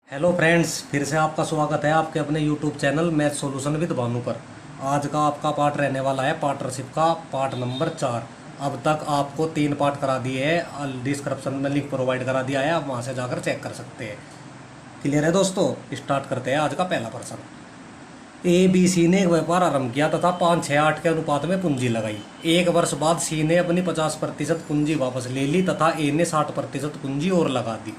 Hello friends, फिर से आपका स्वागत है आपके अपने YouTube channel math solution with Bhanu पर। आज का आपका पार्ट रहने वाला है पार्टनरशिप का पार्ट नंबर 4। अब तक आपको 3 पार्ट करा दिए हैं, डिस्क्रिप्शन में लिंक प्रोवाइड करा दिया है, आप वहां से जाकर चेक कर सकते हैं। क्लियर है दोस्तों? स्टार्ट करते हैं आज का पहला प्रश्न। ए बी सी ने एक व्यापार आरंभ किया तथा 5-6-8 के अनुपात में पूंजी लगाई। एक वर्ष बाद सी ने अपनी 50% पूंजी वापस ले ली तथा ए ने 60% पूंजी और लगा दी।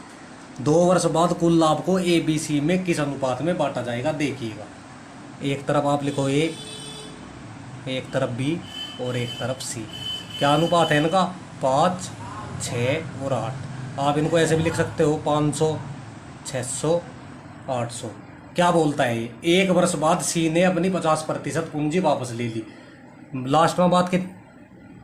2 वर्ष बाद कुल लाभ को ए बी सी में किस अनुपात में बांटा जाएगा, देखिएगा। एक तरफ आप लिखो ए, एक तरफ बी और एक तरफ सी। क्या अनुपात है इनका? 5, 6 और 8। आप इनको ऐसे भी लिख सकते हो 500, 600, 800। क्या बोलता है ये? एक वर्ष बाद सी ने अपनी 50% पूंजी वापस ले ली। लास्ट में बात के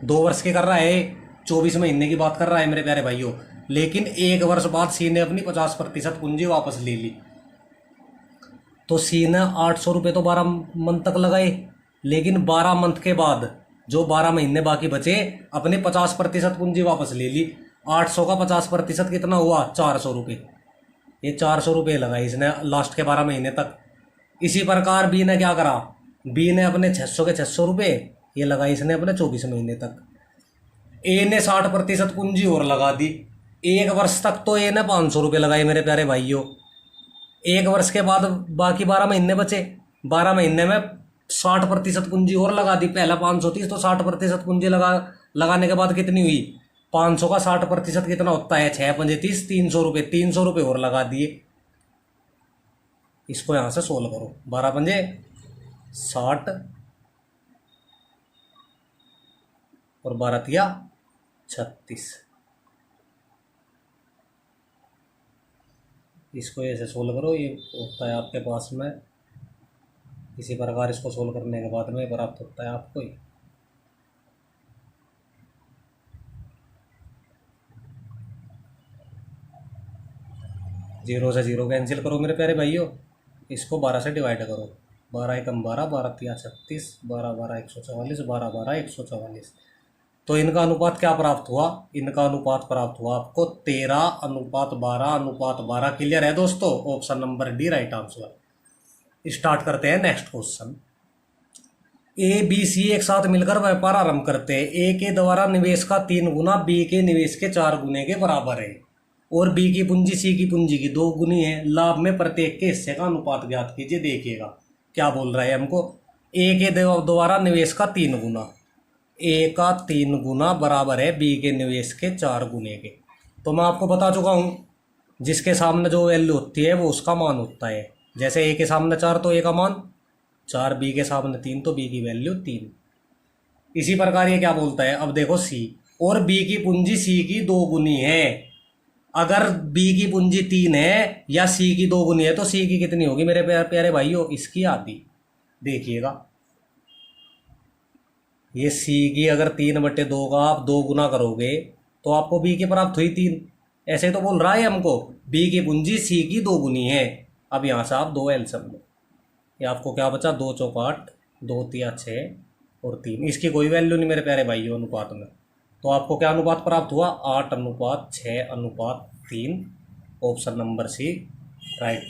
2 वर्ष की कर रहा है, 24 महीने की बात कर रहा है मेरे प्यारे भाइयों। लेकिन एक वर्ष बाद सी ने अपनी 50% पूंजी वापस ले ली। तो सी ने 800 रुपये तो 12 मंथ तक लगाए, लेकिन 12 मंथ के बाद जो 12 महीने बाकी बचे अपने 50% पूंजी वापस ले ली। 800 का 50% कितना हुआ? 400 रुपये। ये 400 रुपये लगाए इसने लास्ट के 12 महीने तक। इसी प्रकार बी ने क्या करा? बी ने अपने 600 के 600 रुपये ये लगाए इसने अपने 24 महीने तक। ए ने 60% पूंजी और लगा दी। एक वर्ष तक तो ए ने 500 रुपये लगाए मेरे प्यारे भाइयों। एक वर्ष के बाद बाकी 12 महीने बचे। 12 महीने में 60% पूंजी और लगा दी। पहला 500 थी तो 60% पूंजी लगाने के बाद कितनी हुई? 500 का 60% कितना होता है? 6×5 = 30, 300 रुपये। 300 रुपये और लगा दिए। इसको यहां से सोल्व करो। 12×5 = 60 और 12×3 = 36। इसको ऐसे सोल्व करो। ये होता है आपके पास में इसी प्रकार। इसको सोल्व करने के बाद में प्राप्त होता है आपको ये 0 से 0 कैंसिल करो मेरे प्यारे भाइयों। इसको 12 से डिवाइड करो। 12×1 = 12, 12×3 = 36, 12×12 = 144, 12×12 = 144। तो इनका अनुपात क्या प्राप्त हुआ? इनका अनुपात प्राप्त हुआ आपको 13:12:12। क्लियर है दोस्तों? Option number D right answer. Start करते हैं next question. A B C एक साथ मिलकर व्यापार आरंभ करते हैं। ए के द्वारा निवेश का 3 गुना बी के निवेश के 4 गुने के बराबर है और बी की पूंजी सी की पूंजी की 2 गुनी है। लाभ में प्रत्येक के हिस्से का अनुपात ज्ञात कीजिए। देखिएगा क्या बोल रहा है हमको। ए के द्वारा निवेश का 3 गुना, ए का 3 गुना बराबर है बी के निवेश के 4 गुने के। तो मैं आपको बता चुका हूं, जिसके सामने जो वैल्यू होती है वो उसका मान होता है। जैसे ए के सामने 4 तो ए का मान 4, बी के सामने 3 तो बी की वैल्यू 3। इसी प्रकार ये क्या बोलता है? अब देखो सी और बी की पूंजी सी की 2 गुनी है। अगर बी की पूंजी 3 है या सी की 2 गुनी है तो सी की कितनी होगी मेरे प्यारे भाइयों? इसकी आधी। देखिएगा ये सी की अगर 3/2 का आप 2 गुना करोगे तो आपको बी की प्राप्त हुई 3। ऐसे तो बोल रहा है हमको बी की पूंजी सी की 2 गुनी है। अब यहां से आप 2 एलसीएम लो। ये आपको क्या बचा? 2×4 = 8, 2×3 = 6 और 3। इसकी कोई वैल्यू नहीं मेरे प्यारे भाइयों अनुपात में। तो आपको क्या अनुपात प्राप्त हुआ? 8:6:3। Option number C right.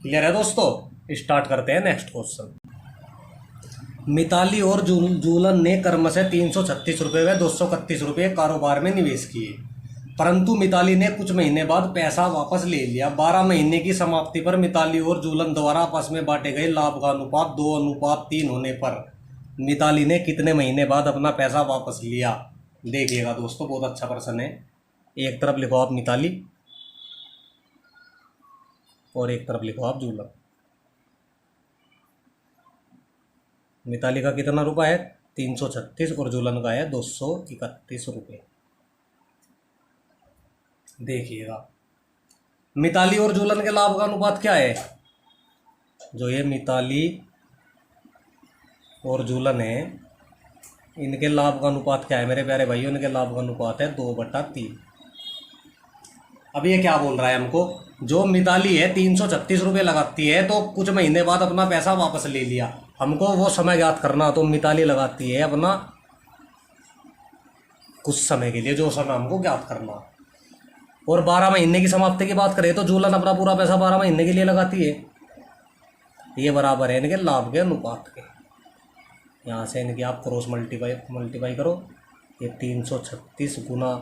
Clear है दोस्तों? स्टार्ट करते हैं नेक्स्ट क्वेश्चन। मिताली और जूलन ने क्रम से 336 रुपये व 231 रुपये कारोबार में निवेश किए, परंतु मिताली ने कुछ महीने बाद पैसा वापस ले लिया। 12 महीने की समाप्ति पर मिताली और जूलन द्वारा आपस में बांटे गए लाभ का अनुपात 2:3 होने पर मिताली ने कितने महीने बाद अपना पैसा वापस लिया? देखिएगा दोस्तों, बहुत अच्छा प्रश्न है। एक तरफ लिखो आप मिताली और एक तरफ लिखो आप जूलन। मिताली का कितना रुपया है? 336 और जूलन का है 231 रुपये। देखिएगा मिताली और जूलन के लाभ का अनुपात क्या है? जो ये मिताली और जूलन है इनके लाभ का अनुपात क्या है मेरे प्यारे भाइयों? इनके लाभ का अनुपात है 2/3। अब ये क्या बोल रहा है हमको? जो मिताली है 336 रुपये लगाती है तो कुछ महीने बाद अपना पैसा वापस ले लिया। हमको वो समय ज्ञात करना। तो मिताली लगाती है अपना कुछ समय के लिए, जो समय हमको ज्ञात करना। और 12 महीने की समाप्ति की बात करें तो जूलन अपना पूरा पैसा 12 महीने के लिए लगाती है। ये बराबर है इनके लाभ के अनुपात के। यहाँ से इनकी आप क्रॉस मल्टीपाई करो। ये 336 गुना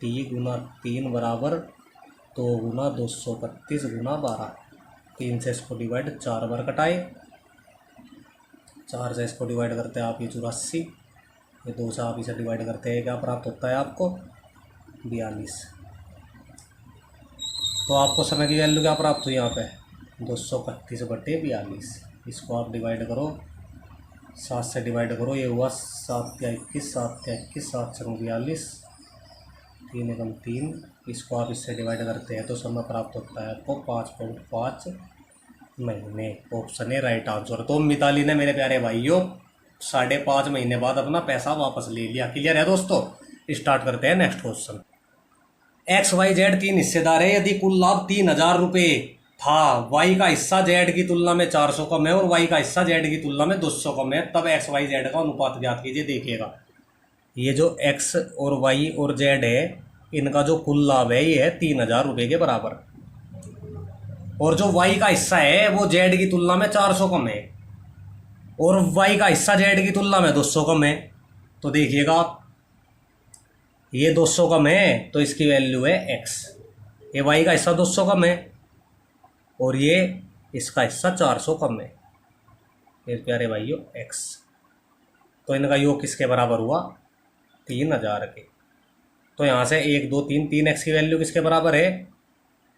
टी गुना 3 बराबर 2 गुना 232 गुना 12। 3 से इसको डिवाइड 4 बार कटाए, 4 से इसको डिवाइड करते हैं आप ये 84, ये 2 से आप इसे डिवाइड करते हैं, क्या प्राप्त होता है आपको 42। तो आपको समय की वैल्यू क्या प्राप्त हुई यहाँ पे 231/42। इसको आप डिवाइड करो, 7 से डिवाइड करो, ये हुआ 7 या 21, 7 या 21, 7 से 42, 3 एकम 3। इसको आप इससे डिवाइड करते हैं तो समय प्राप्त होता है आपको 5.5 महीने। ऑप्शन है राइट आंसर। तो मिताली ने मेरे प्यारे भाइयों 5.5 महीने बाद अपना पैसा वापस ले लिया। क्लियर है दोस्तों। स्टार्ट करते हैं नेक्स्ट क्वेश्चन। XYZ 3 हिस्सेदार है। यदि कुल लाभ 3000 रुपये था, Y का हिस्सा Z की तुलना में 400 कम है और Y का हिस्सा Z की तुलना में 200 कम है, तब XYZ का अनुपात ज्ञात कीजिए। देखिएगा ये जो X और Y और Z है, इनका जो कुल लाभ है ये है 3000 रुपये के बराबर, और जो Y का हिस्सा है वो Z की तुलना में 400 कम है और Y का हिस्सा Z की तुलना में 200 कम है। तो देखिएगा आप, ये 200 कम है तो इसकी वैल्यू है x। ये y का हिस्सा 200 कम है और ये इसका हिस्सा 400 कम है। ये प्यारे भाइयों x। तो इनका योग किसके बराबर हुआ 3000 के। तो यहाँ से 1 2 3 3x की वैल्यू किसके बराबर है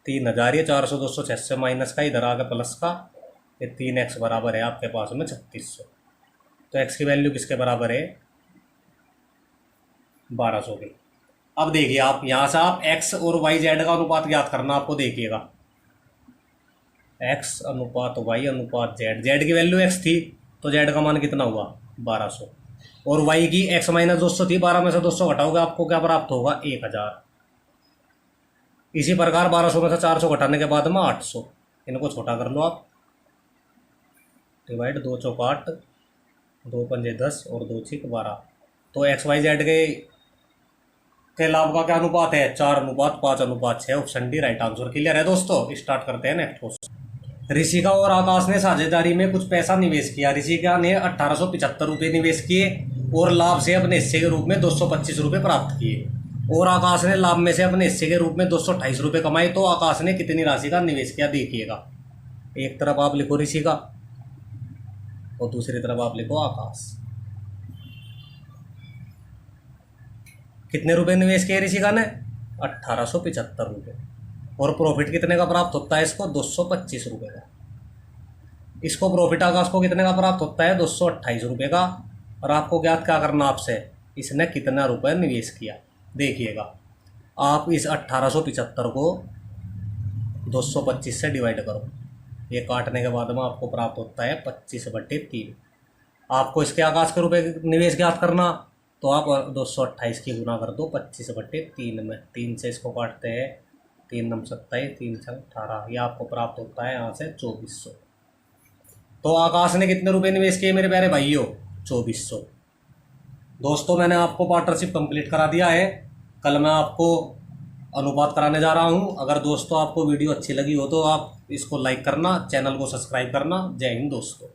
3000। ये 400 200 600 माइनस का, इधर आ गया प्लस का, ये 3x बराबर है आपके पास में 3600। तो x की वैल्यू किसके बराबर है 1200 की। अब देखिए आप यहाँ से आप x और y z का अनुपात ज्ञात करना आपको। देखिएगा x अनुपात y अनुपात z, z की वैल्यू x थी तो z का मान कितना हुआ 1200, और y की x माइनस 200 थी, 12 में से 200 घटाओगे आपको क्या प्राप्त होगा 1000। इसी प्रकार 1200 में से 400 घटाने के बाद में 800। इनको छोटा कर लो आप, डिवाइड 2 चौक 8, 2 पंजे 10 और 2 छिक 12। तो XYZ के लाभ का क्या अनुपात है 4:5:6। Option D right answer. Clear है दोस्तों। स्टार्ट करते हैं नेक्स्ट क्वेश्चन। ऋषिका और आकाश ने साझेदारी में कुछ पैसा निवेश किया। ऋषिका ने 1875 रुपये निवेश किए और लाभ से अपने हिस्से के रूप में 225 रुपये प्राप्त किए, और आकाश ने लाभ में से अपने हिस्से के रूप में 228 रुपये कमाए। तो आकाश ने कितनी राशि का निवेश किया। देखिएगा एक तरफ आप लिखो ऋषिका और दूसरी तरफ आप लिखो आकाश। कितने रुपए निवेश किए ऋषिका ने 1875 रुपये, और प्रॉफिट कितने का प्राप्त होता है इसको 225 रुपये का। इसको प्रॉफिट आकाश को कितने का प्राप्त होता है 228 रुपये का। और आपको ज्ञात क्या करना आपसे, इसने कितना रुपए निवेश किया। देखिएगा आप इस 1875 को 225 से डिवाइड करो, ये काटने के बाद में आपको प्राप्त होता है 25/3। आपको इसके आकाश के रुपए निवेश ज्ञात करना, तो आप 228 की गुना कर दो 25/3 में। 3 से इसको काटते हैं, 3 9 27, 3 6 18, ये आपको प्राप्त होता है यहाँ से 2400। तो आकाश ने कितने रुपए निवेश किए मेरे प्यारे भाइयों 2400। दोस्तों मैंने आपको पार्टनरशिप कंप्लीट करा दिया है। कल मैं आपको अनुपात कराने जा रहा हूँ। अगर दोस्तों आपको वीडियो अच्छी लगी हो तो आप इसको लाइक करना, चैनल को सब्सक्राइब करना। जय हिंद दोस्तों।